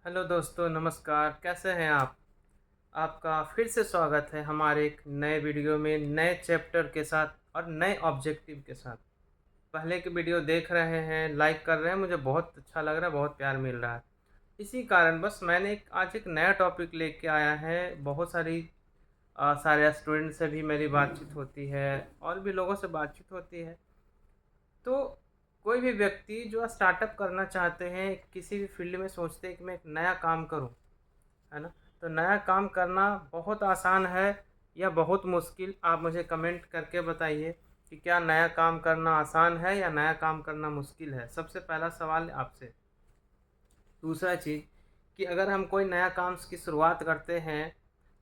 Hello दोस्तों, नमस्कार। कैसे हैं आप? आपका फिर से स्वागत है हमारे एक नए वीडियो में, नए चैप्टर के साथ और नए ऑब्जेक्टिव के साथ। पहले की वीडियो देख रहे हैं, लाइक कर रहे हैं, मुझे बहुत अच्छा लग रहा है, बहुत प्यार मिल रहा है। इसी कारण बस मैंने आज एक नया टॉपिक लेके आया है। बहुत सारी सारे स्टूडेंट से भी मेरी बातचीत होती है और भी लोगों से बातचीत होती है। तो कोई भी व्यक्ति जो स्टार्टअप करना चाहते हैं, किसी भी फील्ड में सोचते हैं कि मैं एक नया काम करूं, है ना? तो नया काम करना बहुत आसान है या बहुत मुश्किल, आप मुझे कमेंट करके बताइए कि क्या नया काम करना आसान है या नया काम करना मुश्किल है। सबसे पहला सवाल आपसे। दूसरा चीज़ कि अगर हम कोई नया काम की शुरुआत करते हैं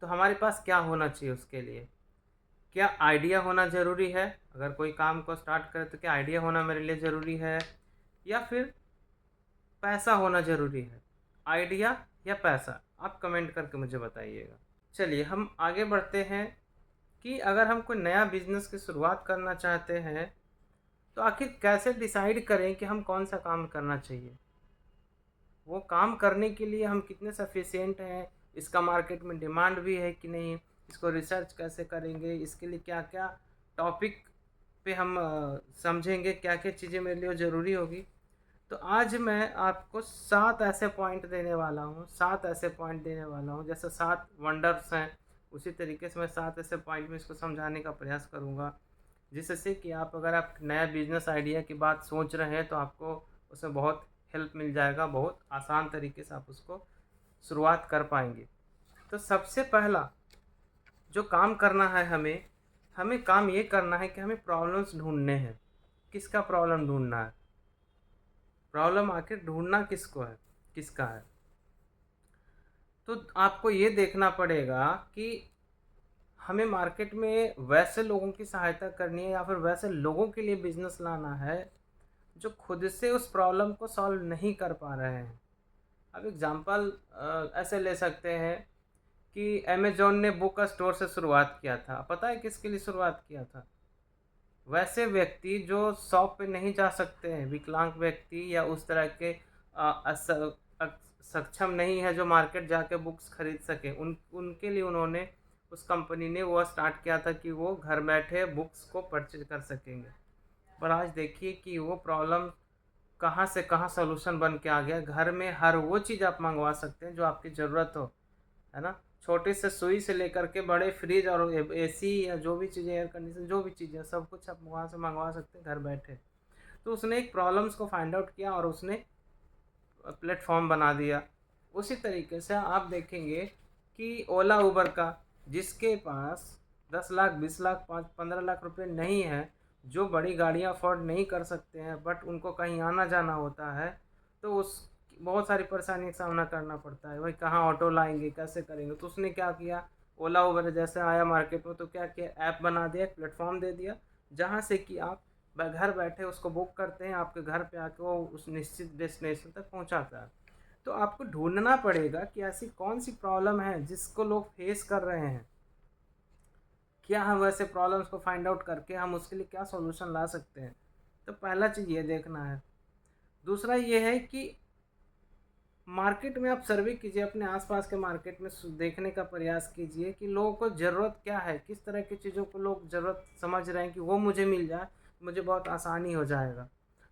तो हमारे पास क्या होना चाहिए उसके लिए? क्या आइडिया होना ज़रूरी है? अगर कोई काम को स्टार्ट करें तो क्या आइडिया होना मेरे लिए ज़रूरी है, या फिर पैसा होना ज़रूरी है? आइडिया या पैसा? आप कमेंट करके मुझे बताइएगा। चलिए हम आगे बढ़ते हैं कि अगर हम कोई नया बिज़नेस की शुरुआत करना चाहते हैं, तो आखिर कैसे डिसाइड करें कि हम कौन-सा काम करना चाहिए? वो काम करने के लिए हम कितने सफिशिएंट हैं, इसका मार्केट में डिमांड भी है कि नहीं, इसको रिसर्च कैसे करेंगे, इसके लिए क्या-क्या टॉपिक पे हम समझेंगे, क्या-क्या चीज़ें मेरे लिए ज़रूरी होगी। तो आज मैं आपको 7 ऐसे पॉइंट देने वाला हूँ, 7 ऐसे पॉइंट देने वाला हूँ, जैसे 7 वंडर्स हैं, उसी तरीके से मैं 7 ऐसे पॉइंट में इसको समझाने का प्रयास करूँगा, जिससे कि आप अगर आप नया बिज़नेस आइडिया की बात सोच रहे हैं, तो आपको उसमें बहुत हेल्प मिल जाएगा, बहुत आसान तरीके से आप उसको शुरुआत कर पाएँगे। तो सबसे पहला जो काम करना है हमें, हमें काम ये करना है कि हमें प्रॉब्लम्स ढूँढने हैं। किसका प्रॉब्लम ढूँढना है? प्रॉब्लम आखिर ढूँढना किसको है? किसका है? तो आपको ये देखना पड़ेगा कि हमें मार्केट में वैसे लोगों की सहायता करनी है या फिर वैसे लोगों के लिए बिज़नेस लाना है, जो खुद से उस प्रॉब्लम को सॉल्व नहीं कर पा रहे हैं। अब एग्ज़ाम्पल ऐसे ले सकते हैं कि अमेज़न ने बुक स्टोर से शुरुआत किया था। पता है किसके लिए शुरुआत किया था? वैसे व्यक्ति जो शॉप पे नहीं जा सकते हैं, विकलांग व्यक्ति या उस तरह के सक्षम नहीं है जो मार्केट जाके बुक्स खरीद सकें, उनके लिए उन्होंने, उस कंपनी ने वो स्टार्ट किया था कि वो घर बैठे बुक्स को परचेज कर सकेंगे। पर आज देखिए कि वो प्रॉब्लम कहाँ से कहाँ सॉल्यूशन बन के आ गया। घर में हर वो चीज़ आप मँगवा सकते हैं जो आपकी ज़रूरत हो, है ना? छोटी से सुई से लेकर के बड़े फ्रिज और एसी या जो भी चीज़ें, एयर कंडीशन, जो भी चीज़ें, सब कुछ आप वहाँ से मँगवा सकते हैं घर बैठे। तो उसने एक प्रॉब्लम्स को फाइंड आउट किया और उसने प्लेटफ़ॉर्म बना दिया। उसी तरीके से आप देखेंगे कि ओला, उबर का, जिसके पास 10 लाख, 20 लाख, 5 15 लाख रुपए नहीं है, जो बड़ी गाड़ियाँ अफ़ोर्ड नहीं कर सकते हैं, बट उनको कहीं आना-जाना होता है, तो उस बहुत सारी परेशानी का सामना करना पड़ता है। भाई कहाँ ऑटो लाएँगे, कैसे करेंगे? तो उसने क्या किया, ओला, उबर जैसे आया मार्केट में तो क्या किया, ऐप बना दिया, एक प्लेटफ़ॉर्म दे दिया, जहाँ से कि आप घर बैठे उसको बुक करते हैं, आपके घर पे आके वो उस निश्चित डेस्टिनेशन तक पहुँचाता है। तो आपको ढूँढना पड़ेगा कि ऐसी कौन-सी प्रॉब्लम है जिसको लोग फेस कर रहे हैं। क्या हम वैसे प्रॉब्लम्स को फाइंड आउट करके हम उसके लिए क्या सॉल्यूशन ला सकते हैं। तो पहला चीज़ ये देखना है। दूसरा ये है कि मार्केट में आप सर्वे कीजिए, अपने आस-पास के मार्केट में देखने का प्रयास कीजिए कि लोगों को ज़रूरत क्या है, किस तरह की चीज़ों को लोग ज़रूरत समझ रहे हैं कि वो मुझे मिल जाए, मुझे बहुत आसानी हो जाएगा।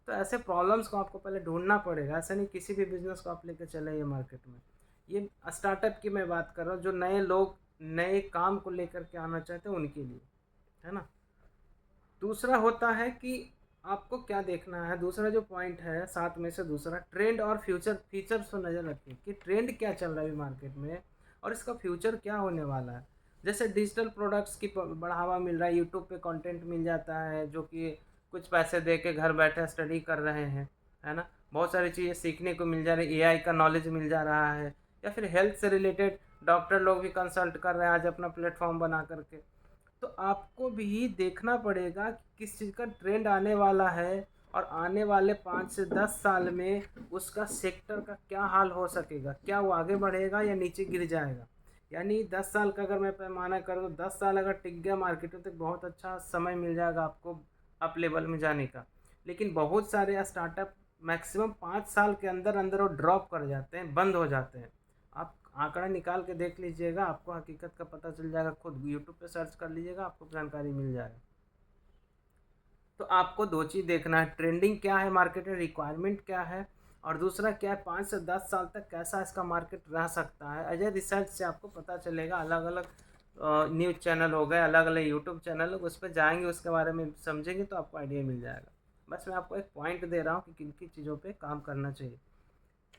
तो ऐसे प्रॉब्लम्स को आपको पहले ढूँढना पड़ेगा, ऐसा नहीं किसी भी बिज़नेस को आप लेके चले मार्केट में। ये स्टार्टअप की मैं बात कर रहा हूँ, जो नए लोग नए काम को लेकर के आना चाहते हैं उनके लिए, है ना? दूसरा होता है कि आपको क्या देखना है, दूसरा जो पॉइंट है 7 में से दूसरा, ट्रेंड और फ्यूचर फीचर्स पर नज़र रखें कि ट्रेंड क्या चल रहा है अभी मार्केट में और इसका फ्यूचर क्या होने वाला है। जैसे डिजिटल प्रोडक्ट्स की बढ़ावा मिल रहा है, यूट्यूब पे कंटेंट मिल जाता है जो कि कुछ पैसे दे के घर बैठे स्टडी कर रहे हैं, है ना? बहुत सारी चीज़ें सीखने को मिल जा रही है, एआई का नॉलेज मिल जा रहा है, या फिर हेल्थ से रिलेटेड डॉक्टर लोग भी कंसल्ट कर रहे हैं आज अपना प्लेटफॉर्म बना करके। तो आपको भी देखना पड़ेगा कि किस चीज़ का ट्रेंड आने वाला है और आने वाले 5 से 10 साल में उसका सेक्टर का क्या हाल हो सकेगा, क्या वो आगे बढ़ेगा या नीचे गिर जाएगा। यानी 10 साल का अगर मैं पैमाना करूँ तो 10 साल अगर टिक गया मार्केट में तो एक बहुत अच्छा समय मिल जाएगा आपको अप लेवल में जाने का। लेकिन बहुत सारे स्टार्टअप मैक्सिमम 5 साल के अंदर अंदर वो ड्रॉप कर जाते हैं, बंद हो जाते हैं। आप आंकड़ा निकाल के देख लीजिएगा, आपको हकीकत का पता चल जाएगा। खुद यूट्यूब पे सर्च कर लीजिएगा, आपको जानकारी मिल जाएगा। तो आपको दो चीज़ देखना है, ट्रेंडिंग क्या है मार्केट में, रिक्वायरमेंट क्या है, और दूसरा क्या है 5 से 10 साल तक कैसा इसका मार्केट रह सकता है। अजय रिसर्च से आपको पता चलेगा। अलग अलग न्यूज़ चैनल हो गए, अलग अलग यूट्यूब चैनल, उस पर जाएंगे, उसके बारे में समझेंगे तो आपको आइडिया मिल जाएगा। बस मैं आपको एक पॉइंट दे रहा हूँ कि किन किन चीज़ों पे काम करना चाहिए।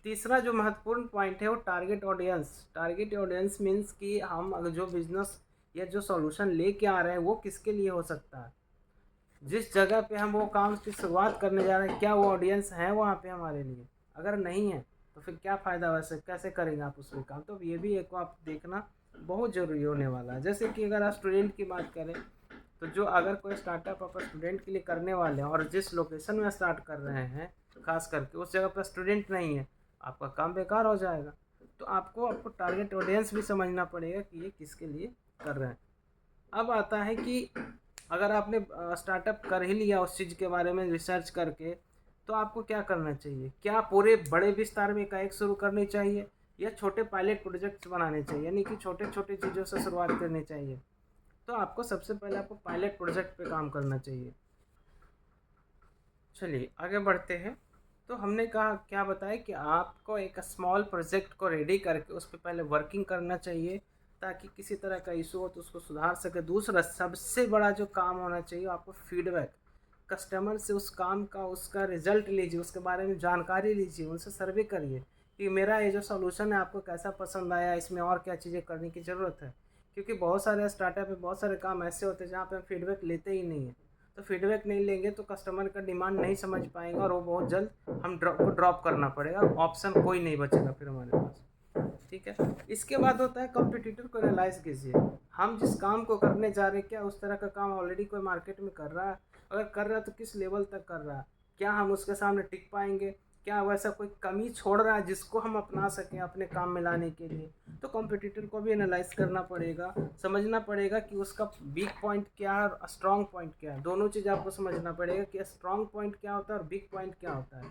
तीसरा जो महत्वपूर्ण पॉइंट है वो target audience. Target audience means कि हम अगर जो बिजनेस या जो सॉल्यूशन लेके आ रहे हैं वो किसके लिए हो सकता है। जिस जगह पे हम वो काम की शुरुआत करने जा रहे हैं, क्या वो ऑडियंस है वहाँ पे हमारे लिए। अगर नहीं है तो फिर क्या फ़ायदा, वैसे कैसे करेंगे आप उस पर काम। तो ये भी एक आप देखना बहुत ज़रूरी होने वाला है। जैसे कि अगर आप स्टूडेंट की बात करें तो जो अगर कोई स्टार्टअप आप स्टूडेंट के लिए करने वाले हैं और जिस लोकेशन में स्टार्ट कर रहे हैं, खास करके उस जगह पर स्टूडेंट नहीं है, आपका काम बेकार हो जाएगा। तो आपको टारगेट ऑडियंस भी समझना पड़ेगा कि ये किसके लिए कर रहे हैं। अब आता है कि अगर आपने स्टार्टअप कर ही लिया उस चीज़ के बारे में रिसर्च करके, तो आपको क्या करना चाहिए। क्या पूरे बड़े विस्तार में एकाएक शुरू करनी चाहिए या छोटे पायलट प्रोजेक्ट्स बनाने चाहिए, यानी कि छोटे छोटे चीज़ों से शुरुआत करनी चाहिए। तो आपको सबसे पहले आपको पायलट प्रोजेक्ट पे काम करना चाहिए। चलिए आगे बढ़ते हैं। तो हमने कहा क्या बताया कि आपको एक स्मॉल प्रोजेक्ट को रेडी करके उस पर पहले वर्किंग करना चाहिए, ताकि किसी तरह का इशू हो तो उसको सुधार सके। दूसरा सबसे बड़ा जो काम होना चाहिए आपको फीडबैक। कस्टमर से उस काम का उसका रिजल्ट लीजिए, उसके बारे में जानकारी लीजिए, उनसे सर्वे करिए कि मेरा ये जो सॉल्यूशन है आपको कैसा पसंद आया, इसमें और क्या चीज़ें करने की ज़रूरत है। क्योंकि बहुत सारे स्टार्टअप में बहुत सारे काम ऐसे होते हैं जहाँ पे हम फीडबैक लेते ही नहीं हैं। तो फीडबैक नहीं लेंगे तो कस्टमर का डिमांड नहीं समझ पाएंगे और वो बहुत जल्द हम ड्रॉप करना पड़ेगा, ऑप्शन कोई नहीं बचेगा फिर हमारे पास। ठीक है। इसके बाद होता है कंपटीटर को एनालाइज कीजिए। हम जिस काम को करने जा रहे हैं क्या उस तरह का काम ऑलरेडी कोई मार्केट में कर रहा है, अगर कर रहा है तो किस लेवल तक कर रहा है, क्या हम उसके सामने टिक पाएंगे, क्या वैसा कोई कमी छोड़ रहा है जिसको हम अपना सकें अपने काम में लाने के लिए। तो कॉम्पिटिटर को भी एनालाइज करना पड़ेगा, समझना पड़ेगा कि उसका वीक पॉइंट क्या है और स्ट्रॉन्ग पॉइंट क्या है। दोनों चीज़ आपको समझना पड़ेगा कि स्ट्रॉन्ग पॉइंट क्या होता है और वीक पॉइंट क्या होता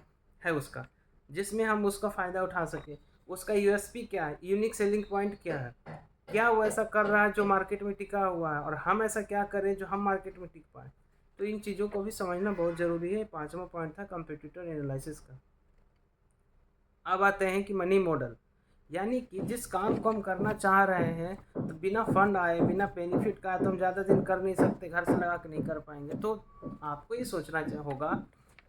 है उसका, जिसमें हम उसका फ़ायदा उठा सकें। उसका यूएसपी क्या है, यूनिक सेलिंग पॉइंट क्या है, क्या वो ऐसा कर रहा है जो मार्केट में टिका हुआ है और हम ऐसा क्या करें जो हम मार्केट में टिक पाए। तो इन चीज़ों को भी समझना बहुत ज़रूरी है। पांचवा पॉइंट था कंपटीटर एनालिसिस का। अब आते हैं कि मनी मॉडल, यानी कि जिस काम को हम करना चाह रहे हैं तो बिना फंड आए बिना बेनिफिट का तो हम ज़्यादा दिन कर नहीं सकते, घर से लगा के नहीं कर पाएंगे। तो आपको ये सोचना होगा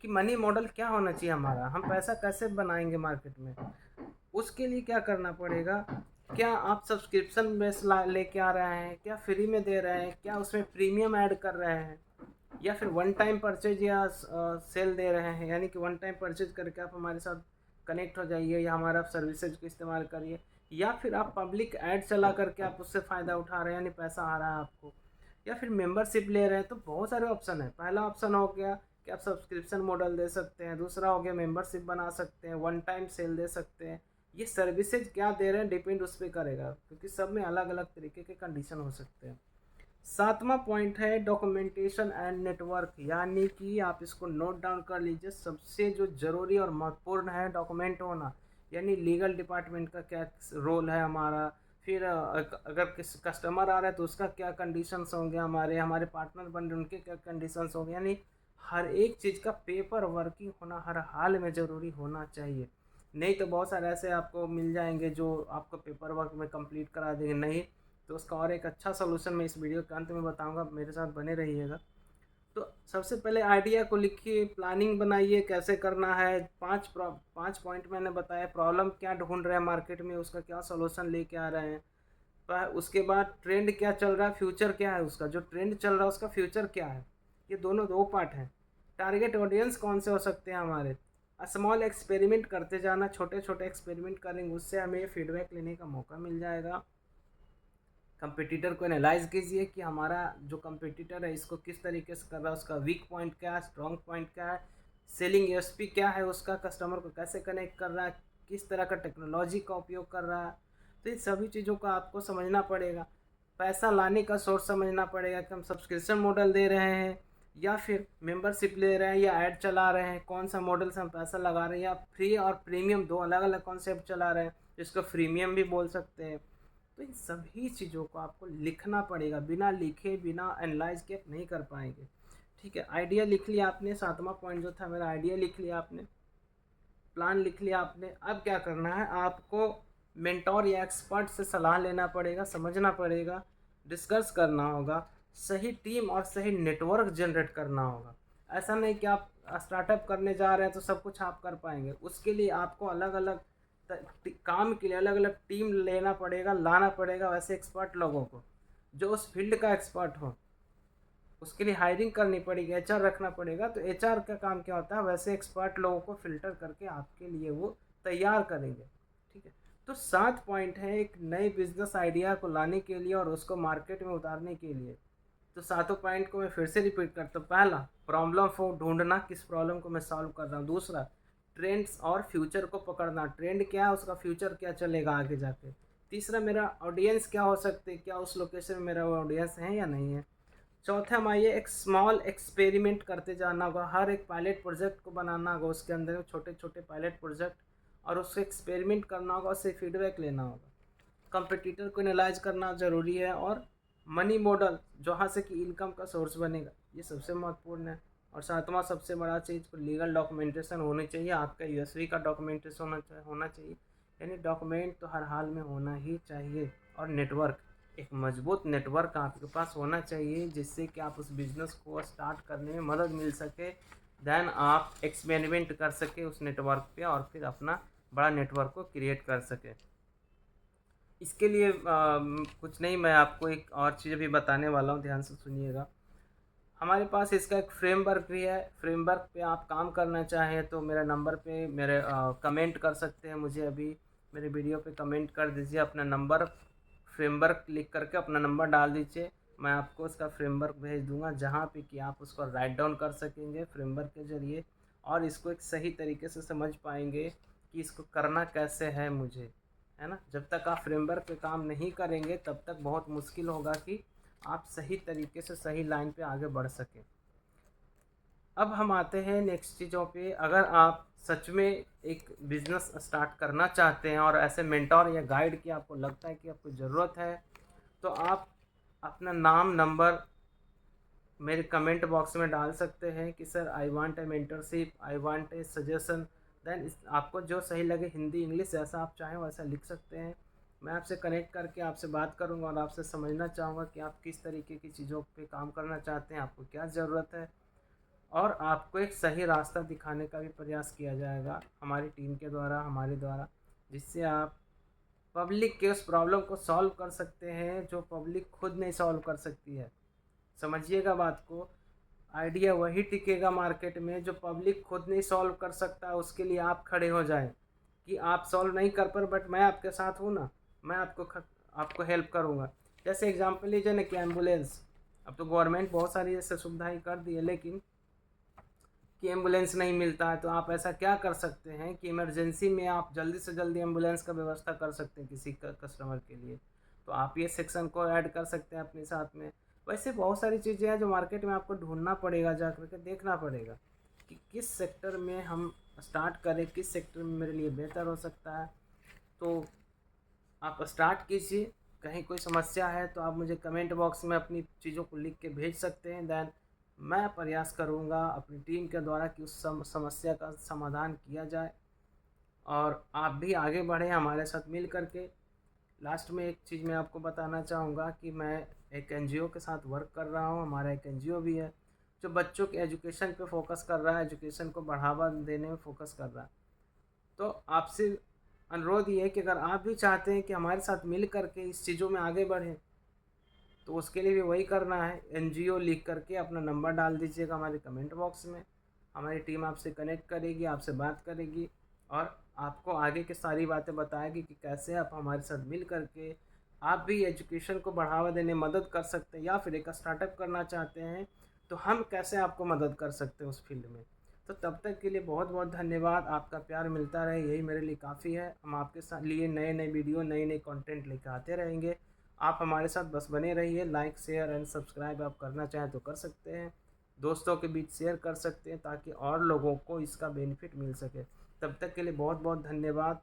कि मनी मॉडल क्या होना चाहिए हमारा, हम पैसा कैसे बनाएंगे मार्केट में। उसके लिए क्या करना पड़ेगा, क्या आप सब्सक्रिप्शन बेस लेके आ रहे हैं, क्या फ्री में दे रहे हैं, क्या उसमें प्रीमियम ऐड कर रहे हैं, या फिर वन टाइम परचेज या सेल दे रहे हैं, यानी कि वन टाइम परचेज करके आप हमारे साथ कनेक्ट हो जाइए या हमारा सर्विसेज को इस्तेमाल करिए, या फिर आप पब्लिक ऐड चला करके आप उससे फ़ायदा उठा रहे हैं यानी पैसा आ रहा है आपको, या फिर मेंबरशिप ले रहे हैं। तो बहुत सारे ऑप्शन है। पहला ऑप्शन हो गया कि आप सब्सक्रिप्शन मॉडल दे सकते हैं, दूसरा हो गया मेंबरशिप बना सकते हैं, वन टाइम सेल दे सकते हैं। ये सर्विसेज क्या दे रहे हैं डिपेंड उस पर करेगा, क्योंकि सब में अलग अलग तरीके के कंडीशन हो सकते हैं। सातवां पॉइंट है डॉक्यूमेंटेशन एंड नेटवर्क, यानी कि आप इसको नोट डाउन कर लीजिए। सबसे जो ज़रूरी और महत्वपूर्ण है डॉक्यूमेंट होना, यानी लीगल डिपार्टमेंट का क्या रोल है हमारा, फिर अगर किस कस्टमर आ रहा है तो उसका क्या कंडीशंस होंगे, हमारे हमारे पार्टनर बन रहे उनके क्या कंडीशंस होंगे। यानी हर एक चीज़ का पेपर वर्किंग होना हर हाल में ज़रूरी होना चाहिए। नहीं तो बहुत सारे ऐसे आपको मिल जाएंगे जो आपको पेपर वर्क में कंप्लीट करा देंगे। नहीं तो उसका और एक अच्छा सलूशन मैं इस वीडियो के अंत में बताऊंगा, मेरे साथ बने रहिएगा। तो सबसे पहले आइडिया को लिखिए, प्लानिंग बनाइए कैसे करना है। पांच पॉइंट मैंने बताया, प्रॉब्लम क्या ढूंढ रहे हैं मार्केट में, उसका क्या सॉल्यूशन लेके आ रहे हैं। उसके बाद ट्रेंड क्या चल रहा है, फ्यूचर क्या है उसका, जो ट्रेंड चल रहा है उसका फ्यूचर क्या है। ये दोनों दो पार्ट हैं। टारगेट ऑडियंस कौन से हो सकते हैं हमारे, स्मॉल एक्सपेरिमेंट करते जाना, छोटे छोटे एक्सपेरिमेंट करेंगे, उससे हमें फीडबैक लेने का मौका मिल जाएगा। कंपटीटर को एनालाइज कीजिए कि हमारा जो कंपटीटर है इसको किस तरीके से कर रहा है, उसका वीक पॉइंट क्या है, स्ट्रॉन्ग पॉइंट क्या है, सेलिंग यूएसपी क्या है उसका, कस्टमर को कैसे कनेक्ट कर रहा है, किस तरह का टेक्नोलॉजी का उपयोग कर रहा है। तो इन सभी चीज़ों को आपको समझना पड़ेगा। पैसा लाने का सोर्स समझना पड़ेगा कि हम सब्सक्रिप्शन मॉडल दे रहे हैं या फिर मेंबरशिप ले रहे हैं या ऐड चला रहे हैं, कौन सा मॉडल से हम पैसा लगा रहे हैं, या फ्री और प्रीमियम दो अलग अलग कॉन्सेप्ट चला रहे हैं, जिसको फ्रीमियम भी बोल सकते हैं। तो इन सभी चीज़ों को आपको लिखना पड़ेगा, बिना लिखे बिना एनालाइज के आप नहीं कर पाएंगे। ठीक है, आइडिया लिख लिया आपने, 7वां पॉइंट जो था मेरा, आइडिया लिख लिया आपने, प्लान लिख लिया आपने। अब क्या करना है, आपको मेंटोर या एक्सपर्ट से सलाह लेना पड़ेगा, समझना पड़ेगा, डिस्कस करना होगा, सही टीम और सही नेटवर्क जनरेट करना होगा। ऐसा नहीं कि आप स्टार्टअप करने जा रहे हैं तो सब कुछ आप कर पाएंगे, उसके लिए आपको अलग अलग काम के लिए अलग अलग टीम लेना पड़ेगा, लाना पड़ेगा वैसे एक्सपर्ट लोगों को जो उस फील्ड का एक्सपर्ट हो। उसके लिए हायरिंग करनी पड़ेगी, एचआर रखना पड़ेगा। तो एचआर का काम क्या होता है, वैसे एक्सपर्ट लोगों को फिल्टर करके आपके लिए वो तैयार करेंगे। ठीक है, तो 7 पॉइंट है एक नए बिजनेस आइडिया को लाने के लिए और उसको मार्केट में उतारने के लिए। तो 7 पॉइंट को मैं फिर से रिपीट करता हूँ। पहला, प्रॉब्लम को ढूंढना, किस प्रॉब्लम को मैं सॉल्व कर रहा हूँ। दूसरा, ट्रेंड्स और फ्यूचर को पकड़ना, ट्रेंड क्या है, उसका फ्यूचर क्या चलेगा आगे जाके। तीसरा, मेरा ऑडियंस क्या हो सकते हैं, क्या उस लोकेशन में मेरा ऑडियंस है या नहीं है। चौथा, हमारे एक स्मॉल एक्सपेरिमेंट करते जाना होगा, हर एक पायलट प्रोजेक्ट को बनाना होगा, उसके अंदर छोटे छोटे पायलट प्रोजेक्ट, और उससे एक्सपेरिमेंट करना होगा, उससे फीडबैक लेना होगा। कंपटीटर को एनालाइज करना ज़रूरी है, और मनी मॉडल जहाँ से कि इनकम का सोर्स बनेगा, ये सबसे महत्वपूर्ण है। और 7वां सबसे बड़ा चीज़, लीगल डॉक्यूमेंटेशन होनी चाहिए, आपका यूएसवी का डॉक्यूमेंटेशन होना चाहिए, यानी डॉक्यूमेंट तो हर हाल में होना ही चाहिए। और नेटवर्क, एक मजबूत नेटवर्क आपके पास होना चाहिए, जिससे कि आप उस बिज़नेस को स्टार्ट करने में मदद मिल सके। देन आप एक्सपेरिमेंट कर सके उस नेटवर्क पे, और फिर अपना बड़ा नेटवर्क को क्रिएट कर सके। इसके लिए कुछ नहीं, मैं आपको एक और चीज़ भी बताने वाला हूँ, ध्यान से सुनिएगा। हमारे पास इसका एक फ्रेमवर्क भी है। फ्रेमवर्क पे आप काम करना चाहें तो मेरे नंबर पे मेरे कमेंट कर सकते हैं, मुझे अभी मेरे वीडियो पे कमेंट कर दीजिए अपना नंबर, फ्रेमवर्क लिख करके अपना नंबर डाल दीजिए, मैं आपको उसका फ्रेमवर्क भेज दूंगा, जहाँ पे कि आप उसको राइट डाउन कर सकेंगे फ्रेमवर्क के ज़रिए, और इसको एक सही तरीके से समझ पाएंगे कि इसको करना कैसे है मुझे, है ना। जब तक आप फ्रेमवर्क पे काम नहीं करेंगे तब तक बहुत मुश्किल होगा कि आप सही तरीके से सही लाइन पे आगे बढ़ सकें। अब हम आते हैं नेक्स्ट चीज़ों पे। अगर आप सच में एक बिज़नेस स्टार्ट करना चाहते हैं और ऐसे मेंटोर या गाइड की आपको लगता है कि आपको ज़रूरत है, तो आप अपना नाम नंबर मेरे कमेंट बॉक्स में डाल सकते हैं कि sir I want a mentorship, I want a suggestion. Then आपको जो सही लगे, हिंदी इंग्लिश जैसा आप चाहें वैसा लिख सकते हैं। मैं आपसे कनेक्ट करके आपसे बात करूंगा और आपसे समझना चाहूँगा कि आप किस तरीके की चीज़ों पे काम करना चाहते हैं, आपको क्या ज़रूरत है, और आपको एक सही रास्ता दिखाने का भी प्रयास किया जाएगा हमारी टीम के द्वारा, हमारे द्वारा, जिससे आप पब्लिक के उस प्रॉब्लम को सॉल्व कर सकते हैं जो पब्लिक खुद नहीं सॉल्व कर सकती है। समझिएगा बात को, आइडिया वही टिकेगा मार्केट में जो पब्लिक खुद नहीं सॉल्व कर सकता, उसके लिए आप खड़े हो जाएं कि आप सॉल्व नहीं कर पर, बट मैं आपके साथ हूँ ना, मैं आपको हेल्प करूँगा। जैसे एग्जांपल लीजिए ना कि एम्बुलेंस, अब तो गवर्नमेंट बहुत सारी ऐसे सुविधाएं कर दी है, लेकिन कि एम्बुलेंस नहीं मिलता है, तो आप ऐसा क्या कर सकते हैं कि इमरजेंसी में आप जल्दी से जल्दी एम्बुलेंस का व्यवस्था कर सकते हैं किसी कस्टमर के लिए। तो आप ये सेक्शन को ऐड कर सकते हैं अपने साथ में। वैसे बहुत सारी चीज़ें हैं जो मार्केट में आपको ढूंढना पड़ेगा, जा करके देखना पड़ेगा कि किस सेक्टर में हम स्टार्ट करें, किस सेक्टर में मेरे लिए बेहतर हो सकता है। तो आप स्टार्ट कीजिए। कहीं कोई समस्या है तो आप मुझे कमेंट बॉक्स में अपनी चीज़ों को लिख के भेज सकते हैं। देन मैं प्रयास करूंगा अपनी टीम के द्वारा कि उस समस्या का समाधान किया जाए, और आप भी आगे बढ़ें हमारे साथ मिल करके। लास्ट में एक चीज़ मैं आपको बताना चाहूँगा कि मैं एक एनजीओ के साथ वर्क कर रहा हूँ। हमारा एक एनजीओ भी है जो बच्चों के एजुकेशन पे फोकस कर रहा है, एजुकेशन को बढ़ावा देने में फोकस कर रहा है। तो आपसे अनुरोध ये है कि अगर आप भी चाहते हैं कि हमारे साथ मिल करके इस चीज़ों में आगे बढ़ें, तो उसके लिए भी वही करना है, एनजीओ लिख करके अपना नंबर डाल दीजिएगा हमारे कमेंट बॉक्स में। हमारी टीम आपसे कनेक्ट करेगी, आपसे बात करेगी, और आपको आगे की सारी बातें बताएगी कि कैसे आप हमारे साथ मिल करके आप भी एजुकेशन को बढ़ावा देने में मदद कर सकते हैं, या फिर एक स्टार्टअप करना चाहते हैं तो हम कैसे आपको मदद कर सकते हैं उस फील्ड में। तो तब तक के लिए बहुत बहुत धन्यवाद। आपका प्यार मिलता रहे, यही मेरे लिए काफ़ी है। हम आपके साथ लिए नए नए वीडियो, नए नए कंटेंट लेकर आते रहेंगे। आप हमारे साथ बस बने रहिए। लाइक शेयर एंड सब्सक्राइब आप करना चाहें तो कर सकते हैं। दोस्तों के बीच शेयर कर सकते हैं ताकि और लोगों को इसका बेनिफिट मिल सके। तब तक के लिए बहुत बहुत धन्यवाद।